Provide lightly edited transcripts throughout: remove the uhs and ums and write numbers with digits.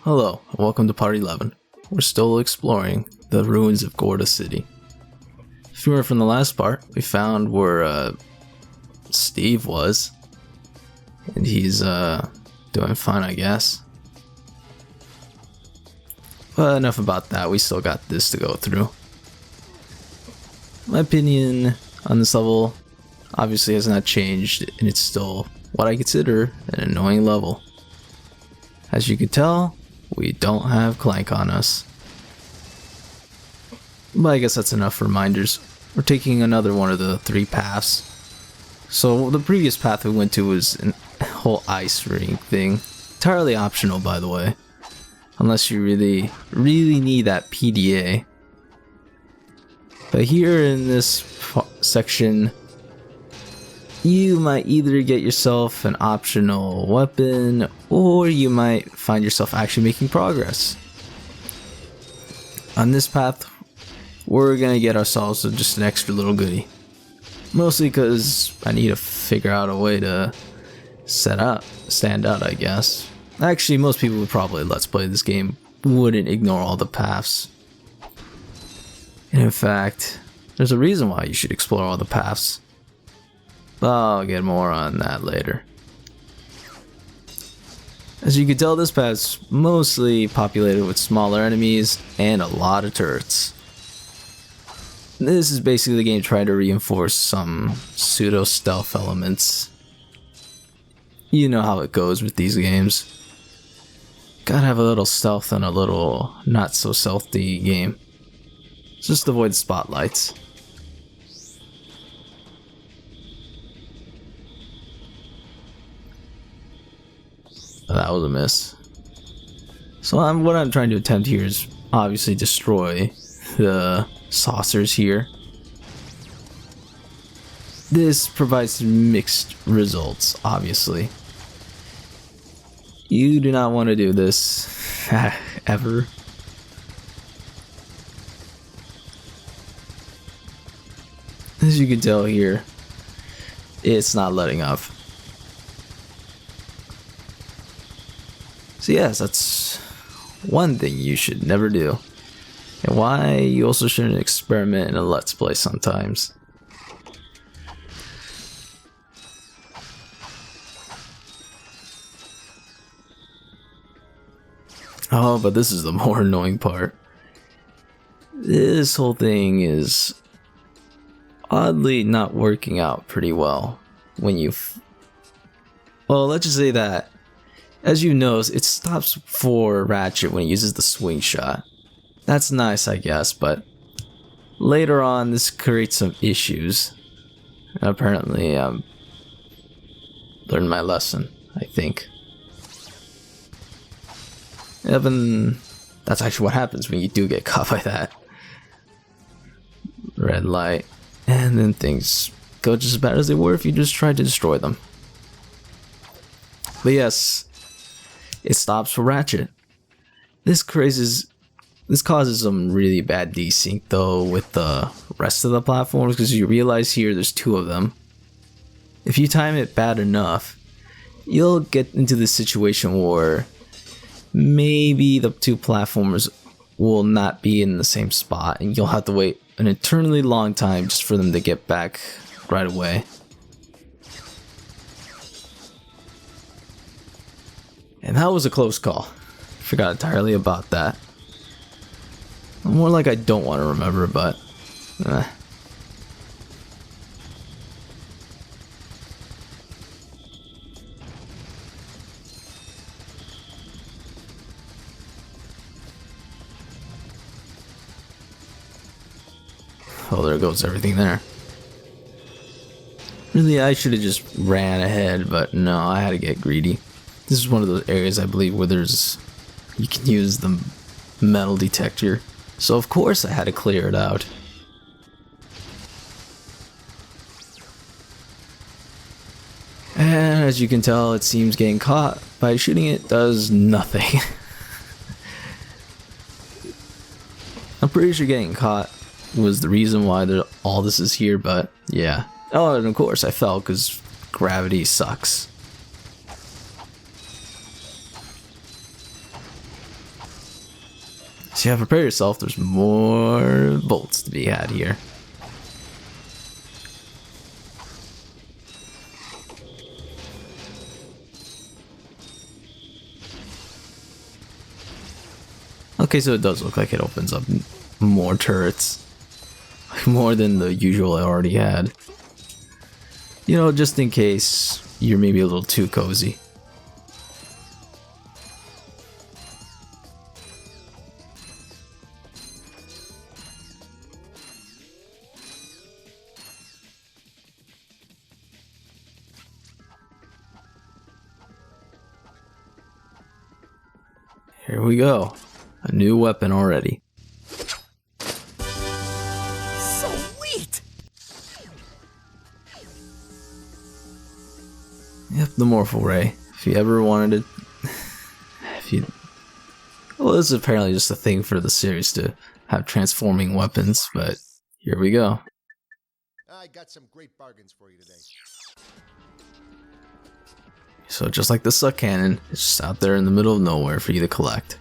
Hello, and welcome to Part 11. We're still exploring the ruins of Gorda City. If you remember from the last part, we found where Steve was. And he's doing fine, I guess. But enough about that, we still got this to go through. My opinion on this level obviously has not changed, and it's still what I consider an annoying level. As you can tell, we don't have Clank on us. But I guess that's enough reminders. We're taking another one of the 3 paths. So the previous path we went to was a whole ice rink thing. Entirely optional, by the way. Unless you really need that PDA. But here in this section, you might either get yourself an optional weapon, or you might find yourself actually making progress. On this path, we're gonna get ourselves just an extra little goodie. Mostly because I need to figure out a way to stand out, I guess. Actually, most people would probably let's play this game wouldn't ignore all the paths. And in fact, there's a reason why you should explore all the paths. But I'll get more on that later. As you can tell, this path's mostly populated with smaller enemies and a lot of turrets. This is basically the game trying to reinforce some pseudo-stealth elements. You know how it goes with these games. Gotta have a little stealth and a little not-so-stealthy game. Just avoid the spotlights. That was a miss. So what I'm trying to attempt here is obviously destroy the saucers here. This provides mixed results, obviously. You do not want to do this ever. As you can tell here, it's not letting up. So yes, that's one thing you should never do. And why you also shouldn't experiment in a Let's Play sometimes. Oh, but this is the more annoying part. This whole thing is oddly not working out pretty well when you... Well, let's just say that, as you notice, it stops for Ratchet when he uses the swing shot. That's nice, I guess, but later on this creates some issues. Apparently, learned my lesson, I think. Evan, that's actually what happens when you do get caught by that. Red light. And then things go just as bad as they were if you just tried to destroy them. But yes, it stops for Ratchet. This causes some really bad desync though with the rest of the platforms, because you realize here there's 2 of them. If you time it bad enough, you'll get into this situation where maybe the 2 platformers will not be in the same spot and you'll have to wait an eternally long time just for them to get back right away. And that was a close call. Forgot entirely about that. More like I don't want to remember, but oh, there goes everything there. Really, I should have just ran ahead, but no, I had to get greedy. This is one of those areas, I believe, where you can use the metal detector. So of course I had to clear it out. And as you can tell, it seems getting caught by shooting it does nothing. I'm pretty sure getting caught was the reason why all this is here, but yeah. Oh, and of course I fell because gravity sucks. So yeah, prepare yourself, there's more bolts to be had here. Okay, so it does look like it opens up more turrets. More than the usual I already had. You know, just in case you're maybe a little too cozy. Here we go. A new weapon already. Sweet! Yep, the Morpho Ray. If you ever wanted it... Well, this is apparently just a thing for the series to have transforming weapons, but here we go. I got some great bargains for you today. So just like the suck cannon, it's just out there in the middle of nowhere for you to collect.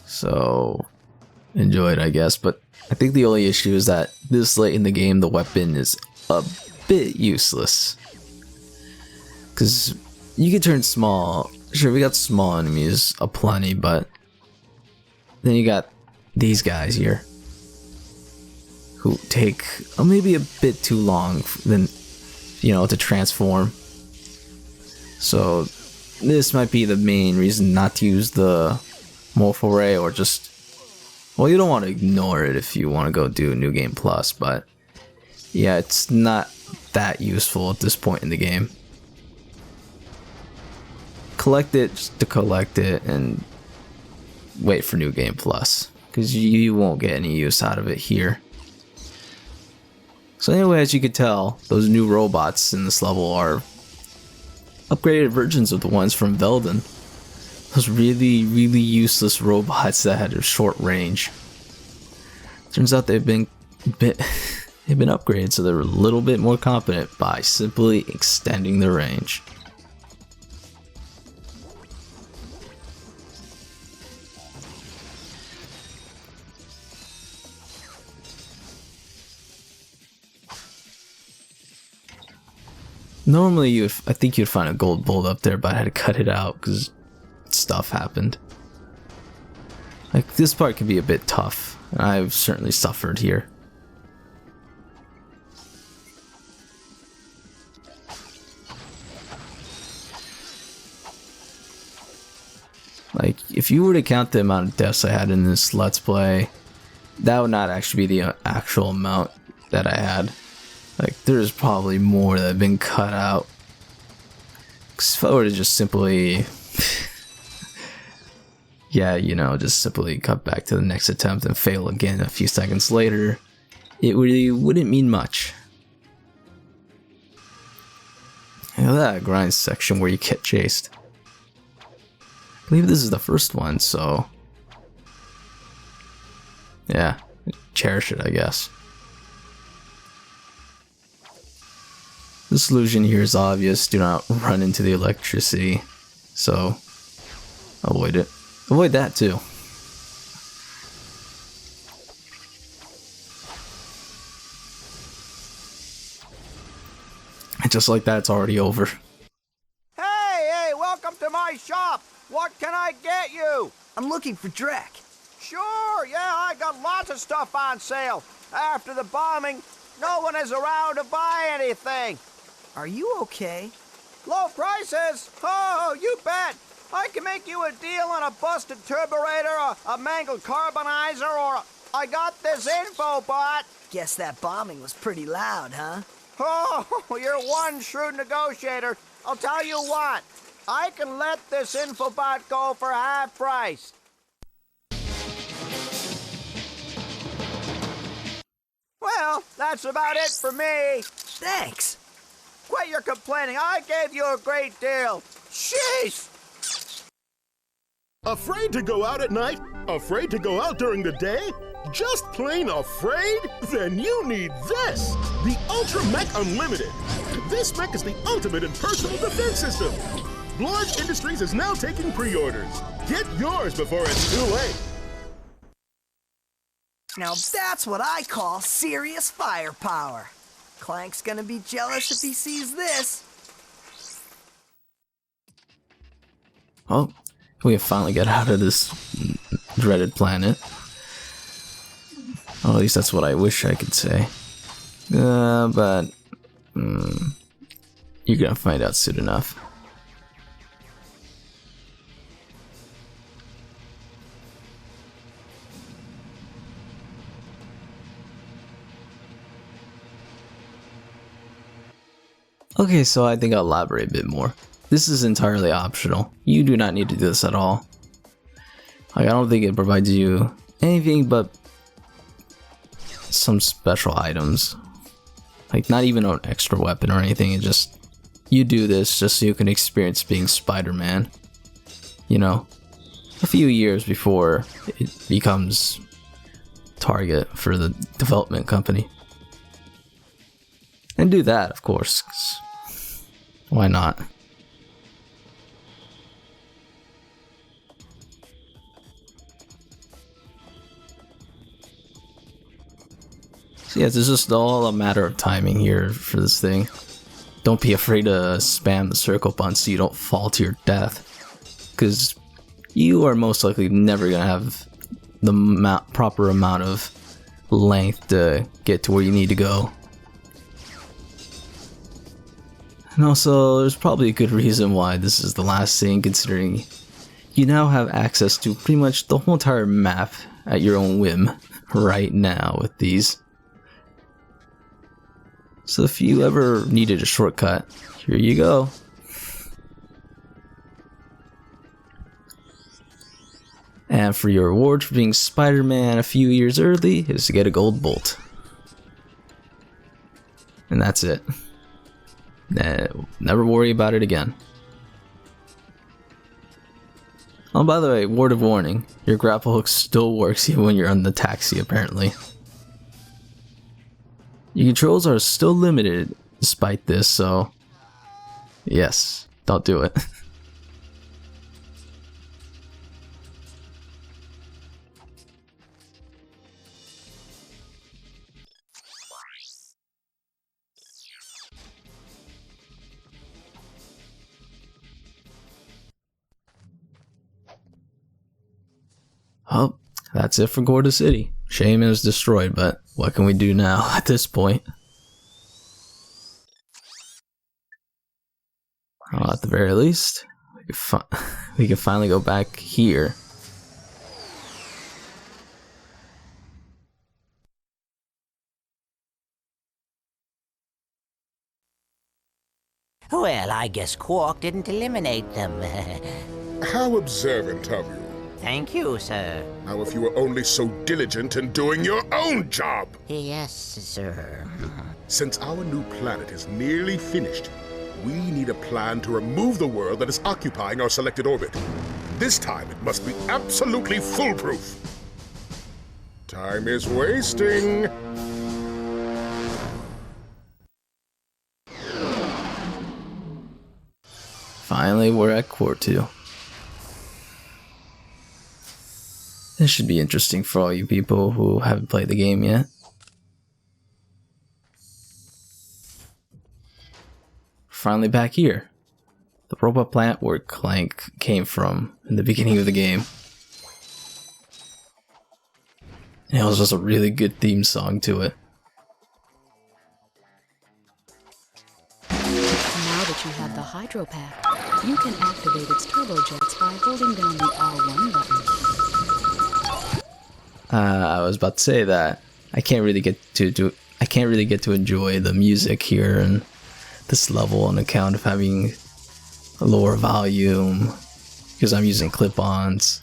So enjoy it, I guess, but I think the only issue is that this late in the game the weapon is a bit useless. Because you can turn small, sure we got small enemies aplenty, but then you got these guys here who take maybe a bit too long than, you know, to transform. So this might be the main reason not to use the Morpho Ray, or just, well, you don't want to ignore it if you want to go do New Game Plus, but yeah, it's not that useful at this point in the game. Collect it just to collect it and wait for New Game Plus, because you won't get any use out of it here. So anyway, as you can tell, those new robots in this level are upgraded versions of the ones from Velden. Those really, really useless robots that had a short range. Turns out they've been upgraded so they're a little bit more competent by simply extending their range. Normally, I think you'd find a gold bolt up there, but I had to cut it out because stuff happened. Like, this part can be a bit tough, and I've certainly suffered here. Like, if you were to count the amount of deaths I had in this Let's Play, that would not actually be the actual amount that I had. Like, there's probably more that have been cut out. 'Cause if I were to just simply... yeah, you know, just simply cut back to the next attempt and fail again a few seconds later, it really wouldn't mean much. You know, that grind section where you get chased. I believe this is the first one, so... yeah, cherish it, I guess. The solution here is obvious, do not run into the electricity, so avoid it. Avoid that too. And just like that, it's already over. Hey, welcome to my shop. What can I get you? I'm looking for Drek. Sure, yeah, I got lots of stuff on sale. After the bombing, no one is around to buy anything. Are you okay? Low prices? Oh, you bet. I can make you a deal on a busted turburator, a mangled carbonizer, or I got this info bot. Guess that bombing was pretty loud, huh? Oh, you're one shrewd negotiator. I'll tell you what. I can let this infobot go for half price. Well, that's about it for me. Thanks. Quit your complaining. I gave you a great deal. Sheesh! Afraid to go out at night? Afraid to go out during the day? Just plain afraid? Then you need this! The Ultra Mech Unlimited! This mech is the ultimate in personal defense system! Blorg Industries is now taking pre-orders. Get yours before it's too late. Now that's what I call serious firepower. Clank's gonna be jealous if he sees this. Oh, we have finally got out of this dreaded planet. Or at least that's what I wish I could say. But you're gonna find out soon enough. Okay, so I think I'll elaborate a bit more. This is entirely optional. You do not need to do this at all. Like, I don't think it provides you anything but some special items. Like, not even an extra weapon or anything. It just, you do this just so you can experience being Spider-Man. You know, a few years before it becomes target for the development company. And do that, of course. 'Cause why not? So yeah, it's just all a matter of timing here for this thing. Don't be afraid to spam the circle button so you don't fall to your death. Because you are most likely never going to have the proper amount of length to get to where you need to go. And also, there's probably a good reason why this is the last thing, considering you now have access to pretty much the whole entire map at your own whim right now with these. So if you ever needed a shortcut, here you go. And for your reward for being Spider-Man a few years early is to get a gold bolt. And that's it. Never worry about it again. Oh, by the way, word of warning, your grapple hook still works even when you're on the taxi, apparently. Your controls are still limited despite this, so yes, don't do it. Oh, that's it for Gorda City. Shame it was destroyed, but what can we do now at this point? Well, at the very least, we can finally go back here. Well, I guess Quark didn't eliminate them. How observant of you. Thank you, sir. Now, if you were only so diligent in doing your own job. Yes, sir. Since our new planet is nearly finished, we need a plan to remove the world that is occupying our selected orbit. This time, it must be absolutely foolproof. Time is wasting. Finally, we're at Core 2. This should be interesting for all you people who haven't played the game yet. Finally back here. The robot plant where Clank came from in the beginning of the game. And it was just a really good theme song to it. Now that you have the Hydro Pack, you can activate its turbojets by holding down the R1 button. I was about to say that I can't really get to enjoy the music here and this level on account of having a lower volume because I'm using clip-ons.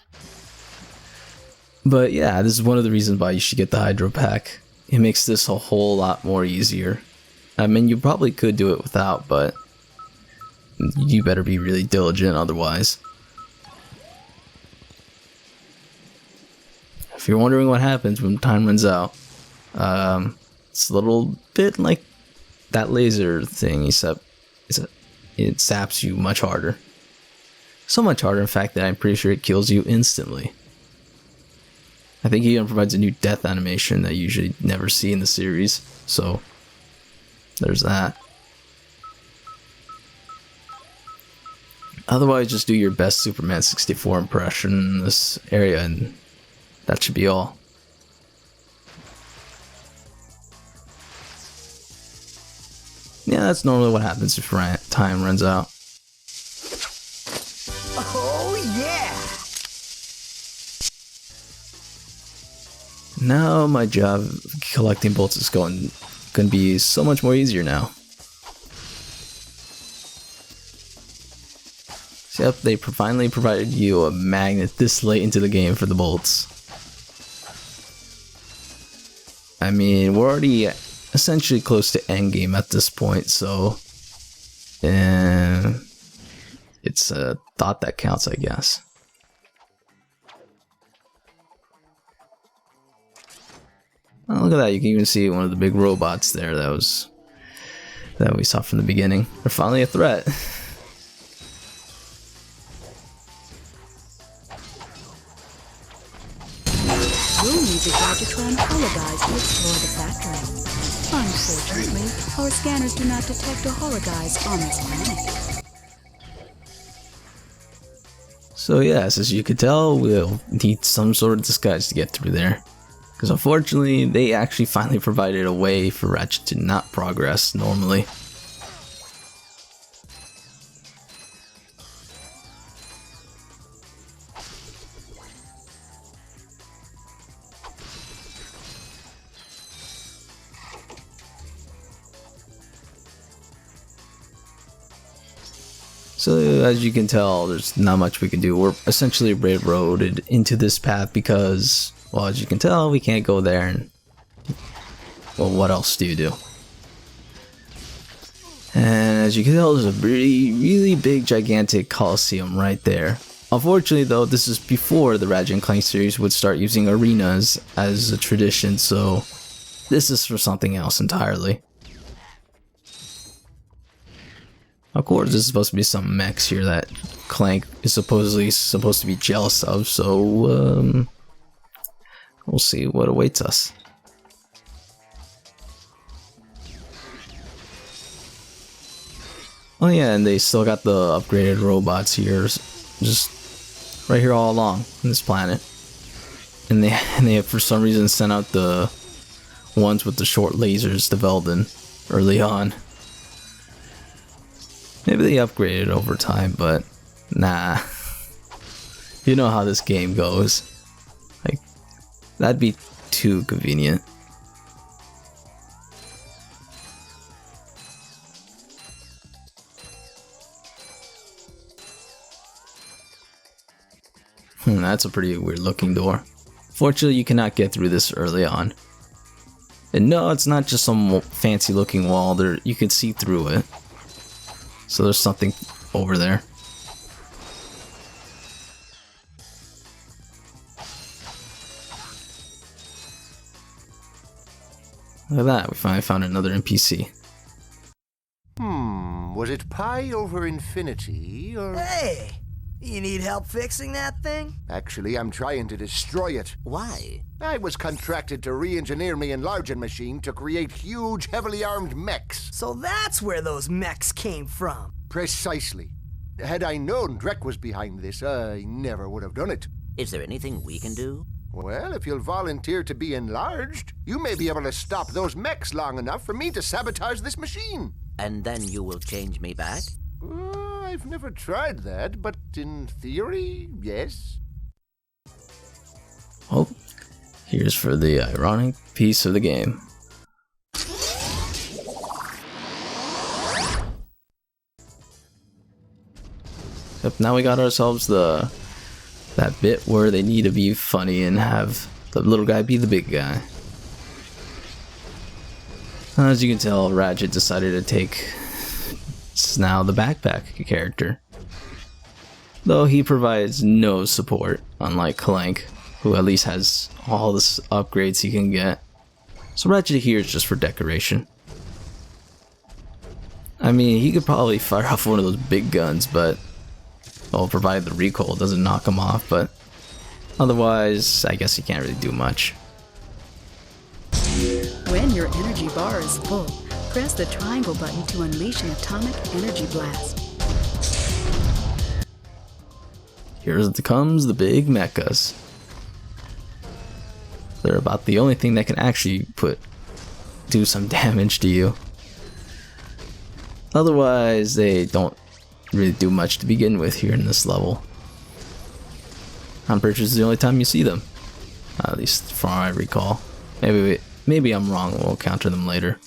But yeah, this is one of the reasons why you should get the Hydro Pack. It makes this a whole lot more easier. I mean, you probably could do it without, but you better be really diligent otherwise. If you're wondering what happens when time runs out, it's a little bit like that laser thing, except it zaps you much harder. So much harder, in fact, that I'm pretty sure it kills you instantly. I think he even provides a new death animation that you usually never see in the series, so there's that. Otherwise, just do your best Superman 64 impression in this area, and that should be all. Yeah, that's normally what happens if time runs out. Oh, yeah! Now my job of collecting bolts is going to be so much more easier now. So yep, they finally provided you a magnet this late into the game for the bolts. I mean, we're already essentially close to endgame at this point, so it's a thought that counts, I guess. Oh, look at that, you can even see one of the big robots there that we saw from the beginning. They're finally a threat. We'll need the Gadgetron hologuise to explore the factory. Unfortunately, our scanners do not detect a hologuise on this planet. So yes, as you could tell, we'll need some sort of disguise to get through there. Because unfortunately, they actually finally provided a way for Ratchet to not progress normally. So as you can tell, there's not much we can do. We're essentially railroaded into this path because, well, as you can tell, we can't go there, and well, what else do you do? And as you can tell, there's a really big, gigantic coliseum right there. Unfortunately, though, this is before the Ratchet Clank series would start using arenas as a tradition, so this is for something else entirely. Of course, this is supposed to be some mechs here that Clank is supposedly supposed to be jealous of, so we'll see what awaits us. Oh yeah, and they still got the upgraded robots here, just right here all along on this planet. And they have for some reason sent out the ones with the short lasers to Veldin early on. Maybe they upgraded over time, but nah. You know how this game goes. Like, that'd be too convenient. That's a pretty weird looking door. Fortunately, you cannot get through this early on. And no, it's not just some fancy looking wall. You can see through it. So there's something over there. Look at that, we finally found another NPC. Was it pi over infinity, or... Hey! You need help fixing that thing? Actually, I'm trying to destroy it. Why? I was contracted to re-engineer my enlarging machine to create huge, heavily armed mechs. So that's where those mechs came from. Precisely. Had I known Drek was behind this, I never would have done it. Is there anything we can do? Well, if you'll volunteer to be enlarged, you may be able to stop those mechs long enough for me to sabotage this machine. And then you will change me back? I've never tried that, but in theory, yes. Oh, here's for the ironic piece of the game. Yep, now we got ourselves that bit where they need to be funny and have the little guy be the big guy. As you can tell, Ratchet decided to take now the backpack character. Though he provides no support, unlike Clank, who at least has all the upgrades he can get. So Ratchet here is just for decoration. I mean, he could probably fire off one of those big guns, but Well, provided the recoil doesn't knock him off, but otherwise, I guess he can't really do much. When your energy bar is full, press the triangle button to unleash an atomic energy blast. Here comes the big mechas. They're about the only thing that can actually do some damage to you. Otherwise, they don't really do much to begin with here in this level. I'm pretty sure this is the only time you see them. At least from what I recall. Maybe I'm wrong, we'll counter them later.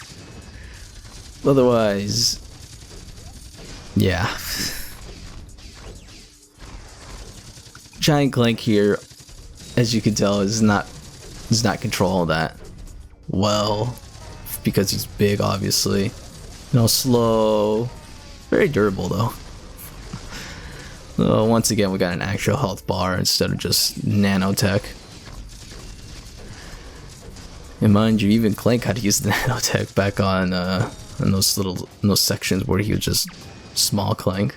Otherwise, yeah. Giant Clank here, as you can tell, does not control that well, because he's big, obviously. You know, slow, very durable though. Once again, we got an actual health bar instead of just nanotech. And mind you, even Clank had to use the nanotech back on in those sections where he was just small Clank.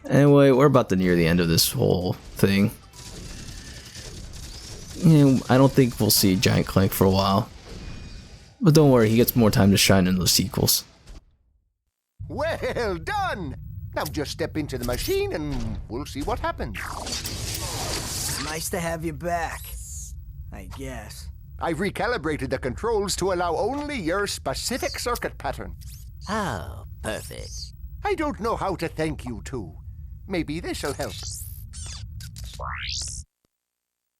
Anyway, we're about to near the end of this whole thing. I don't think we'll see Giant Clank for a while. But don't worry, he gets more time to shine in the sequels. Well done! Now just step into the machine and we'll see what happens. Nice to have you back, I guess. I've recalibrated the controls to allow only your specific circuit pattern. Oh, perfect. I don't know how to thank you two. Maybe this'll help.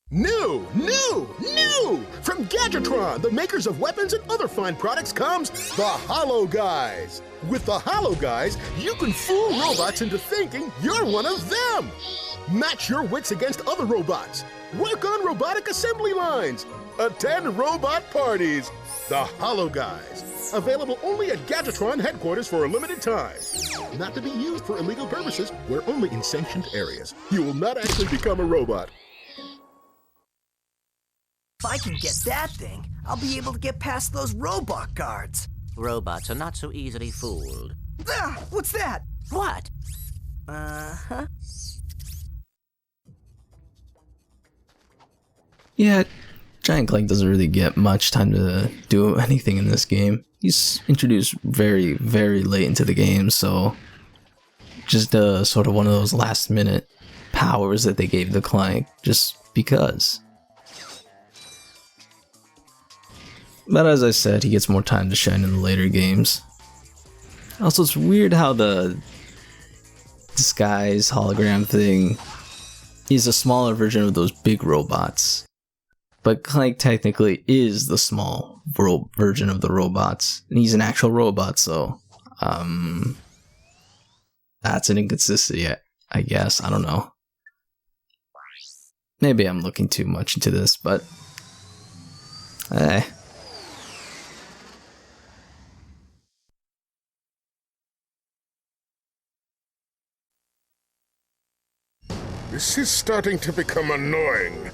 New! From Gadgetron, the makers of weapons and other fine products, comes the Hollow Guys. With the Hollow Guys, you can fool robots into thinking you're one of them. Match your wits against other robots. Work on robotic assembly lines. Attend robot parties. The Hollow Guys. Available only at Gadgetron headquarters for a limited time. Not to be used for illegal purposes. We're only in sanctioned areas. You will not actually become a robot. If I can get that thing, I'll be able to get past those robot guards. Robots are not so easily fooled. Ah, what's that? What? Uh-huh. Yeah, Giant Clank doesn't really get much time to do anything in this game. He's introduced very, very late into the game, so just sort of one of those last minute powers that they gave the Clank, just because. But as I said, he gets more time to shine in the later games. Also, it's weird how the disguise hologram thing is a smaller version of those big robots. But Clank technically is the small version of the robots. And he's an actual robot, so that's an inconsistency, I guess. I don't know. Maybe I'm looking too much into this, but This is starting to become annoying.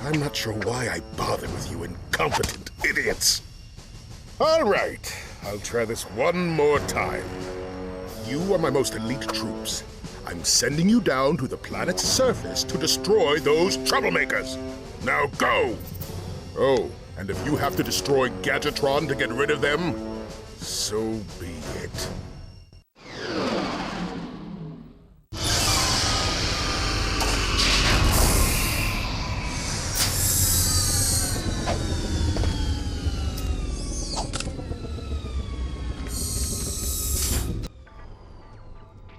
I'm not sure why I bother with you incompetent idiots. All right, I'll try this one more time. You are my most elite troops. I'm sending you down to the planet's surface to destroy those troublemakers. Now go! Oh, and if you have to destroy Gadgetron to get rid of them, so be it.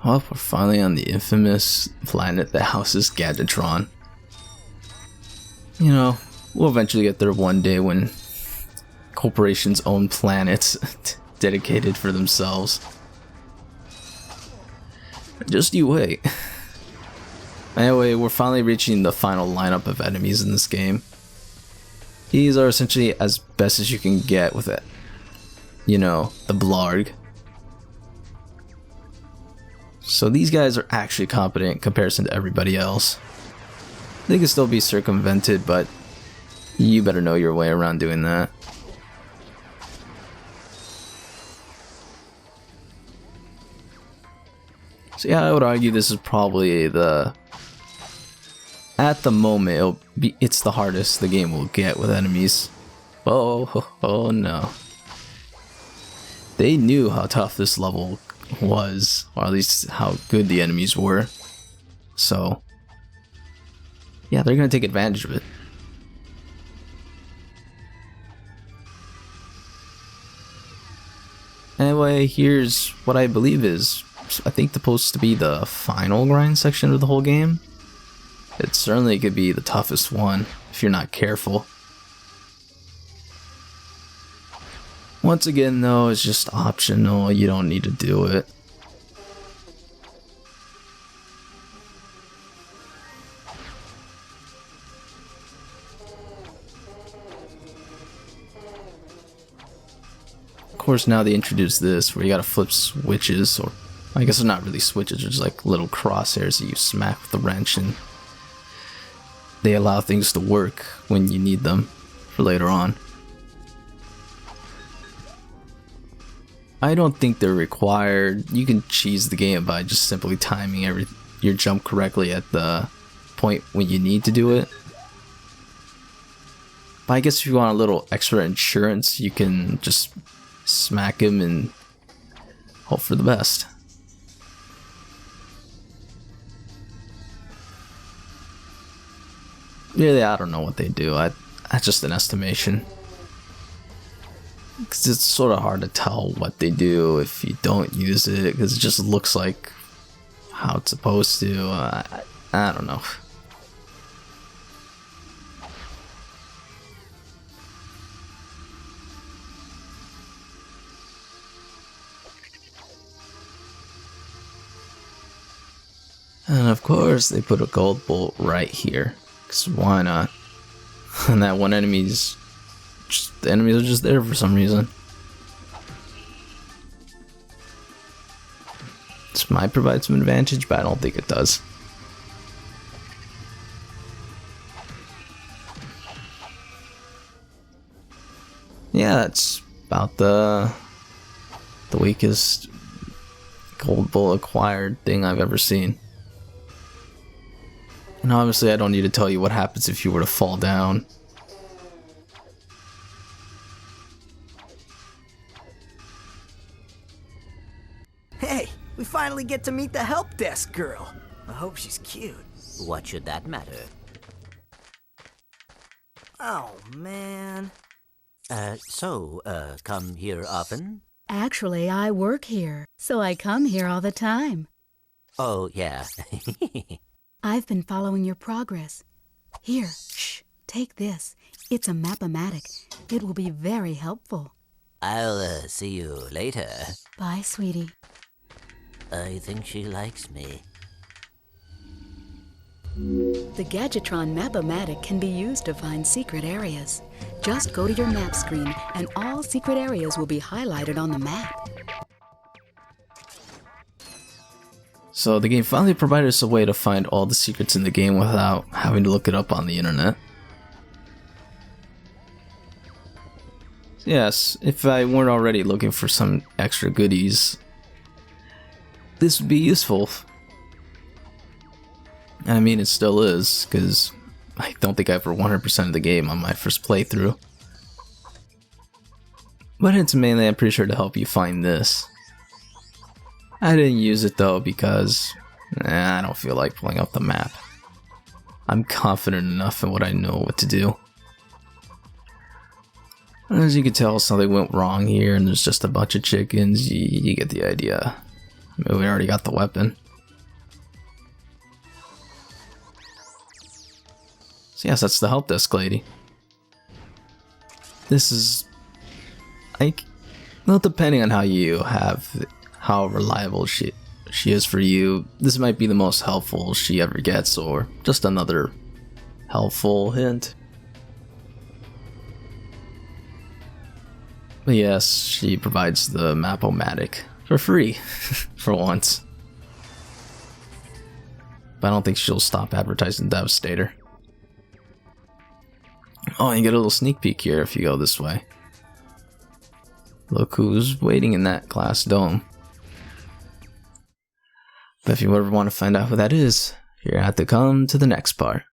Well, we're finally on the infamous planet that houses Gadgetron. You know, we'll eventually get there one day when corporations own planets dedicated for themselves. Just you wait. Anyway, we're finally reaching the final lineup of enemies in this game. These are essentially as best as you can get with it. You know, the Blarg. So these guys are actually competent in comparison to everybody else. They can still be circumvented, but you better know your way around doing that. So yeah, I would argue this is probably at the moment, it's the hardest the game will get with enemies. Oh no. They knew how tough this level was, or at least how good the enemies were. So, yeah, they're gonna take advantage of it. Anyway, here's what I believe is, I think, supposed to be the final grind section of the whole game. It certainly could be the toughest one if you're not careful. Once again though, it's just optional, you don't need to do it. Of course, now they introduce this where you gotta flip switches, or I guess they're not really switches, they're just like little crosshairs that you smack with the wrench, and they allow things to work when you need them for later on. I don't think they're required. You can cheese the game by just simply timing your jump correctly at the point when you need to do it. But I guess if you want a little extra insurance, you can just smack him and hope for the best. Really, I don't know what they do. That's just an estimation. Because it's sort of hard to tell what they do if you don't use it, because it just looks like how it's supposed to. I don't know. And of course, they put a gold bolt right here. Because why not? And that one enemy's... the enemies are just there for some reason. This might provide some advantage, but I don't think it does. Yeah, that's about the weakest gold bull acquired thing I've ever seen. And obviously I don't need to tell you what happens if you were to fall down. Hey, we finally get to meet the help desk girl. I hope she's cute. What should that matter? Oh, man. Come here often? Actually, I work here, so I come here all the time. Oh, yeah. I've been following your progress. Here, shh, take this. It's a map-o-matic. It will be very helpful. I'll see you later. Bye, sweetie. I think she likes me. The Gadgetron Map-O-Matic can be used to find secret areas. Just go to your map screen and all secret areas will be highlighted on the map. So the game finally provided us a way to find all the secrets in the game without having to look it up on the internet. Yes, if I weren't already looking for some extra goodies, this would be useful. And I mean, it still is, because I don't think I ever 100% of the game on my first playthrough. But it's mainly, I'm pretty sure, to help you find this. I didn't use it though because I don't feel like pulling up the map. I'm confident enough in what I know what to do. As you can tell, something went wrong here and there's just a bunch of chickens. You get the idea. I mean, we already got the weapon. So yes, that's the help desk lady. This is like, well, depending on how reliable she is for you, this might be the most helpful she ever gets, or just another helpful hint. But yes, she provides the Map-O-Matic for free, for once. But I don't think she'll stop advertising Devastator. Oh, you get a little sneak peek here if you go this way. Look who's waiting in that glass dome. But if you ever want to find out who that is, you're gonna have to come to the next part.